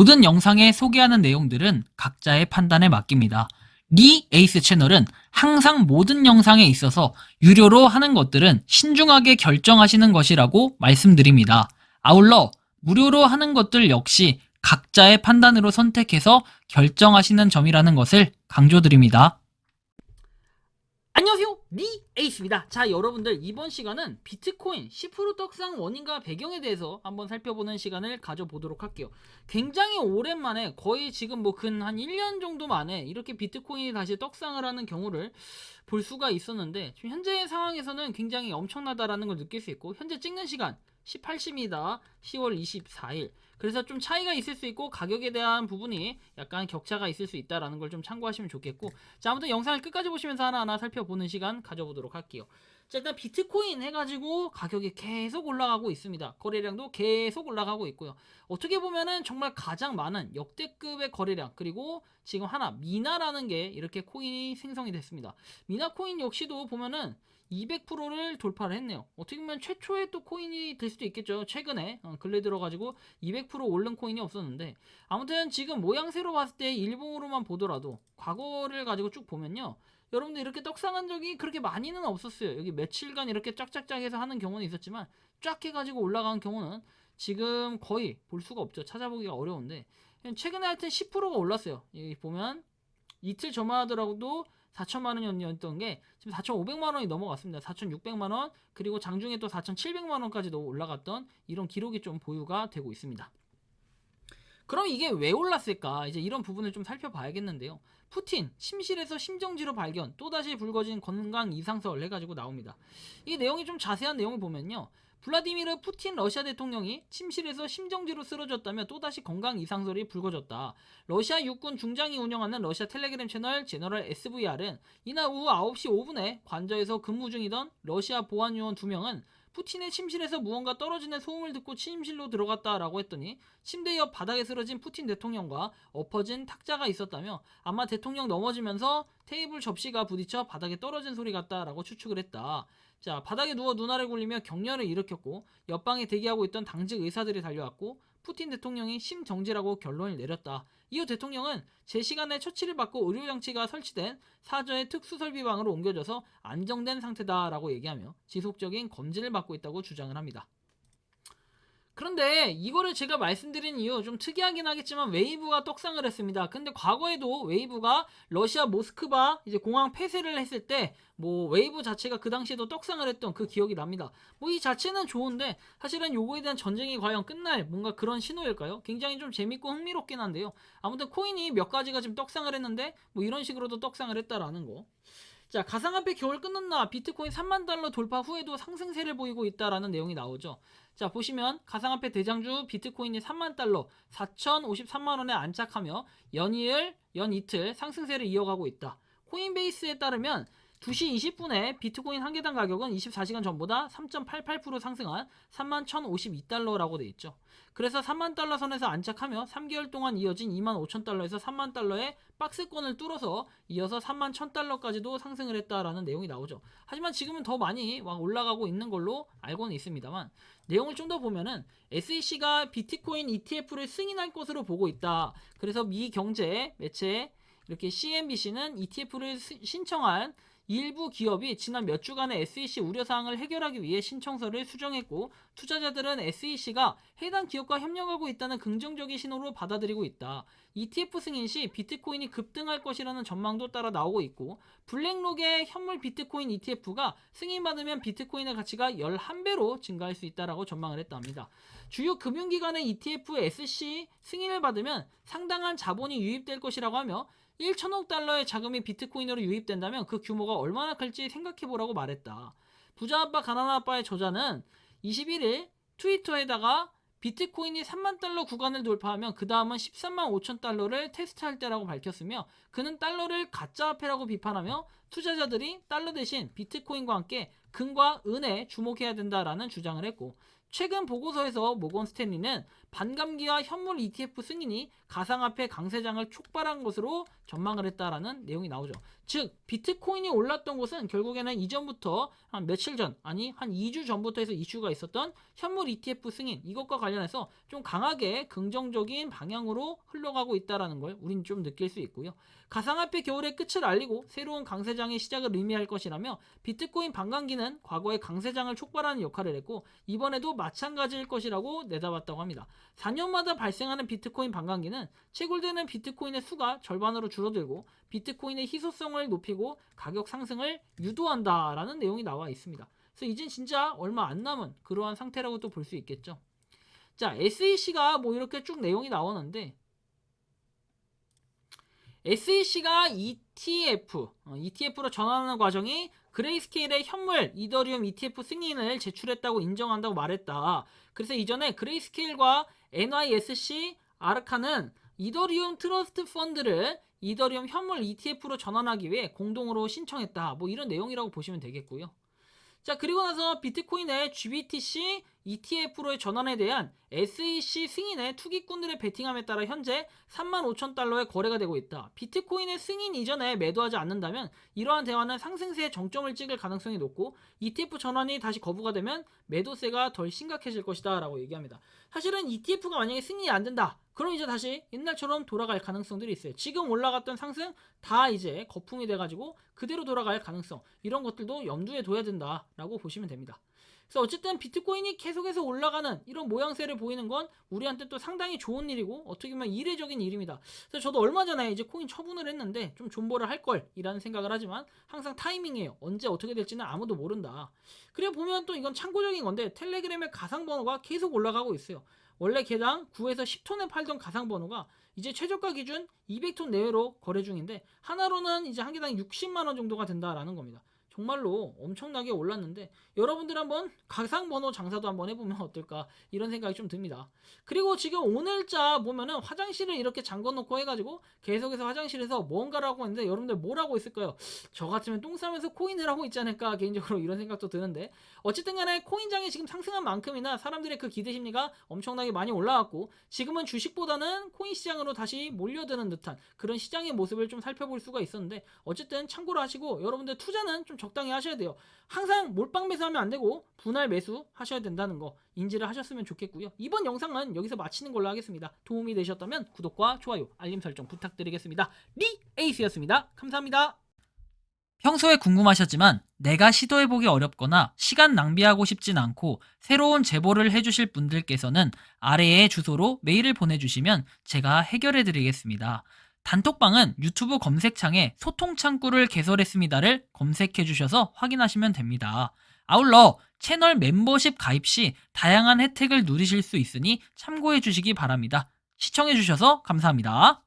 모든 영상에 소개하는 내용들은 각자의 판단에 맡깁니다. 리 에이스 채널은 항상 모든 영상에 있어서 유료로 하는 것들은 신중하게 결정하시는 것이라고 말씀드립니다. 아울러 무료로 하는 것들 역시 각자의 판단으로 선택해서 결정하시는 점이라는 것을 강조드립니다. 안녕하세요, 리 에이스입니다. 자, 여러분들, 이번 시간은 비트코인 10% 떡상 원인과 배경에 대해서 한번 살펴보는 시간을 가져보도록 할게요. 굉장히 오랜만에, 거의 지금 뭐 근 한 1년 정도 만에 이렇게 비트코인이 다시 떡상을 하는 경우를 볼 수가 있었는데, 지금 현재의 상황에서는 굉장히 엄청나다라는 걸 느낄 수 있고, 현재 찍는 시간 18시입니다. 10월 24일. 그래서 좀 차이가 있을 수 있고, 가격에 대한 부분이 약간 격차가 있을 수 있다라는 걸 좀 참고하시면 좋겠고, 자, 아무튼 영상을 끝까지 보시면서 하나하나 살펴보는 시간 가져보도록 할게요. 자, 일단 비트코인 해가지고 가격이 계속 올라가고 있습니다. 거래량도 계속 올라가고 있고요. 어떻게 보면은 정말 가장 많은 역대급의 거래량, 그리고 지금 하나 미나라는 게 이렇게 코인이 생성이 됐습니다. 미나 코인 역시도 보면은 200%를 돌파를 했네요. 어떻게 보면 최초의 또 코인이 될 수도 있겠죠. 최근에 근래 들어가지고 200% 오른 코인이 없었는데, 아무튼 지금 모양새로 봤을 때 일봉으로만 보더라도 과거를 가지고 쭉 보면요, 여러분들 이렇게 떡상한 적이 그렇게 많이는 없었어요. 여기 며칠간 이렇게 쫙쫙쫙 해서 하는 경우는 있었지만, 쫙 해가지고 올라간 경우는 지금 거의 볼 수가 없죠. 찾아보기가 어려운데, 최근에 하여튼 10%가 올랐어요. 여기 보면 이틀 전만 하더라도 4천만 원이었던 게 지금 4,500만 원이 넘어갔습니다. 4,600만 원, 그리고 장중에 또 4,700만 원까지도 올라갔던 이런 기록이 좀 보유가 되고 있습니다. 그럼 이게 왜 올랐을까? 이제 이런 부분을 좀 살펴봐야겠는데요. 푸틴 침실에서 심정지로 발견, 또다시 불거진 건강 이상설 해가지고 나옵니다. 이 내용이 좀 자세한 내용을 보면요, 블라디미르 푸틴 러시아 대통령이 침실에서 심정지로 쓰러졌다며 또다시 건강 이상설이 불거졌다. 러시아 육군 중장이 운영하는 러시아 텔레그램 채널 제너럴 SVR은 이날 오후 9시 5분에 관저에서 근무 중이던 러시아 보안요원 2명은 푸틴의 침실에서 무언가 떨어지는 소음을 듣고 침실로 들어갔다라고 했더니, 침대 옆 바닥에 쓰러진 푸틴 대통령과 엎어진 탁자가 있었다며, 아마 대통령 넘어지면서 테이블 접시가 부딪혀 바닥에 떨어진 소리 같다라고 추측을 했다. 자, 바닥에 누워 눈알을 굴리며 격렬을 일으켰고, 옆방에 대기하고 있던 당직 의사들이 달려왔고, 푸틴 대통령이 심정지라고 결론을 내렸다. 이후 대통령은 제 시간에 처치를 받고 의료장치가 설치된 사저의 특수설비방으로 옮겨져서 안정된 상태다라고 얘기하며 지속적인 검진을 받고 있다고 주장을 합니다. 그런데 이거를 제가 말씀드린 이유, 좀 특이하긴 하겠지만 웨이브가 떡상을 했습니다. 근데 과거에도 웨이브가 러시아 모스크바 이제 공항 폐쇄를 했을 때 뭐 웨이브 자체가 그 당시에도 떡상을 했던 그 기억이 납니다. 뭐 이 자체는 좋은데, 사실은 요거에 대한 전쟁이 과연 끝날 뭔가 그런 신호일까요? 굉장히 좀 재밌고 흥미롭긴 한데요. 아무튼 코인이 몇 가지가 지금 떡상을 했는데, 뭐 이런 식으로도 떡상을 했다라는 거. 자, 가상화폐 겨울 끝났나, 비트코인 3만 달러 돌파 후에도 상승세를 보이고 있다라는 내용이 나오죠. 자, 보시면 가상화폐 대장주 비트코인이 3만 달러 4,053만 원에 안착하며 연 이틀 상승세를 이어가고 있다. 코인베이스에 따르면 2시 20분에 비트코인 한 개당 가격은 24시간 전보다 3.88% 상승한 31,052달러라고 돼 있죠. 그래서 3만 달러 선에서 안착하며 3개월 동안 이어진 2만 5천 달러에서 3만 달러의 박스권을 뚫어서 이어서 3만 1,000달러까지도 상승을 했다라는 내용이 나오죠. 하지만 지금은 더 많이 올라가고 있는 걸로 알고는 있습니다만, 내용을 좀 더 보면은 SEC가 비트코인 ETF를 승인할 것으로 보고 있다. 그래서 미 경제 매체 이렇게 CNBC는 ETF를 신청한 일부 기업이 지난 몇 주간의 SEC 우려사항을 해결하기 위해 신청서를 수정했고, 투자자들은 SEC가 해당 기업과 협력하고 있다는 긍정적인 신호로 받아들이고 있다. ETF 승인 시 비트코인이 급등할 것이라는 전망도 따라 나오고 있고, 블랙록의 현물 비트코인 ETF가 승인받으면 비트코인의 가치가 11배로 증가할 수 있다라고 전망을 했답니다. 주요 금융기관의 ETF SC 승인을 받으면 상당한 자본이 유입될 것이라고 하며, 1천억 달러의 자금이 비트코인으로 유입된다면 그 규모가 얼마나 클지 생각해보라고 말했다. 부자 아빠 가난한 아빠의 저자는 21일 트위터에다가 비트코인이 3만 달러 구간을 돌파하면 그 다음은 13만 5천 달러를 테스트할 때라고 밝혔으며, 그는 달러를 가짜화폐라고 비판하며 투자자들이 달러 대신 비트코인과 함께 금과 은에 주목해야 된다라는 주장을 했고, 최근 보고서에서 모건 스탠리는 반감기와 현물 ETF 승인이 가상화폐 강세장을 촉발한 것으로 전망을 했다라는 내용이 나오죠. 즉 비트코인이 올랐던 곳은 결국에는 이전부터 한 며칠 전, 아니 한 2주 전부터 해서 이슈가 있었던 현물 ETF 승인, 이것과 관련해서 좀 강하게 긍정적인 방향으로 흘러가고 있다라는 걸 우린 좀 느낄 수 있고요. 가상화폐 겨울의 끝을 알리고 새로운 강세장의 시작을 의미할 것이라며 비트코인 반감기는 과거의 강세장을 촉발하는 역할을 했고 이번에도 마찬가지일 것이라고 내다봤다고 합니다. 4년마다 발생하는 비트코인 반감기는 채굴되는 비트코인의 수가 절반으로 줄어들고 비트코인의 희소성을 높이고 가격 상승을 유도한다라는 내용이 나와 있습니다. 그래서 이젠 진짜 얼마 안 남은 그러한 상태라고 또 볼 수 있겠죠. 자, SEC가 뭐 이렇게 쭉 내용이 나오는데 SEC가 ETF로 전환하는 과정이 그레이스케일의 현물 이더리움 ETF 승인을 제출했다고 인정한다고 말했다. 그래서 이전에 그레이스케일과 NYSC 아르카는 이더리움 트러스트 펀드를 이더리움 현물 ETF로 전환하기 위해 공동으로 신청했다. 뭐 이런 내용이라고 보시면 되겠고요. 자, 그리고 나서 비트코인의 GBTC ETF로의 전환에 대한 SEC 승인의 투기꾼들의 베팅함에 따라 현재 35,000달러의 거래가 되고 있다. 비트코인의 승인 이전에 매도하지 않는다면 이러한 대화는 상승세의 정점을 찍을 가능성이 높고 ETF 전환이 다시 거부가 되면 매도세가 덜 심각해질 것이다 라고 얘기합니다. 사실은 ETF가 만약에 승인이 안 된다. 그럼 이제 다시 옛날처럼 돌아갈 가능성들이 있어요. 지금 올라갔던 상승 다 이제 거품이 돼가지고 그대로 돌아갈 가능성, 이런 것들도 염두에 둬야 된다라고 보시면 됩니다. 그래서 어쨌든 비트코인이 계속해서 올라가는 이런 모양새를 보이는 건 우리한테 또 상당히 좋은 일이고 어떻게 보면 이례적인 일입니다. 그래서 저도 얼마 전에 이제 코인 처분을 했는데 좀 존버를 할 걸 이라는 생각을 하지만 항상 타이밍이에요. 언제 어떻게 될지는 아무도 모른다. 그래 보면 또 이건 참고적인 건데 텔레그램의 가상번호가 계속 올라가고 있어요. 원래 개당 9에서 10톤에 팔던 가상번호가 이제 최저가 기준 200톤 내외로 거래 중인데 하나로는 이제 한 개당 60만원 정도가 된다라는 겁니다. 정말로 엄청나게 올랐는데 여러분들 한번 가상번호 장사도 한번 해보면 어떨까 이런 생각이 좀 듭니다. 그리고 지금 오늘자 보면은 화장실을 이렇게 잠궈놓고 해가지고 계속해서 화장실에서 뭔가를 하고 있는데 여러분들 뭘 하고 있을까요? 저 같으면 똥 싸면서 코인을 하고 있지 않을까 개인적으로 이런 생각도 드는데 어쨌든 간에 코인장이 지금 상승한 만큼이나 사람들의 그 기대 심리가 엄청나게 많이 올라왔고 지금은 주식보다는 코인 시장으로 다시 몰려드는 듯한 그런 시장의 모습을 좀 살펴볼 수가 있었는데 어쨌든 참고로 하시고 여러분들 투자는 좀 적당히 하셔야 돼요. 항상 몰빵 매수하면 안 되고 분할 매수 하셔야 된다는 거 인지를 하셨으면 좋겠고요. 이번 영상은 여기서 마치는 걸로 하겠습니다. 도움이 되셨다면 구독과 좋아요, 알림 설정 부탁드리겠습니다. 리에이스였습니다. 감사합니다. 평소에 궁금하셨지만 내가 시도해보기 어렵거나 시간 낭비하고 싶진 않고 새로운 제보를 해주실 분들께서는 아래의 주소로 메일을 보내주시면 제가 해결해드리겠습니다. 단톡방은 유튜브 검색창에 소통창구를 개설했습니다를 검색해주셔서 확인하시면 됩니다. 아울러 채널 멤버십 가입 시 다양한 혜택을 누리실 수 있으니 참고해주시기 바랍니다. 시청해주셔서 감사합니다.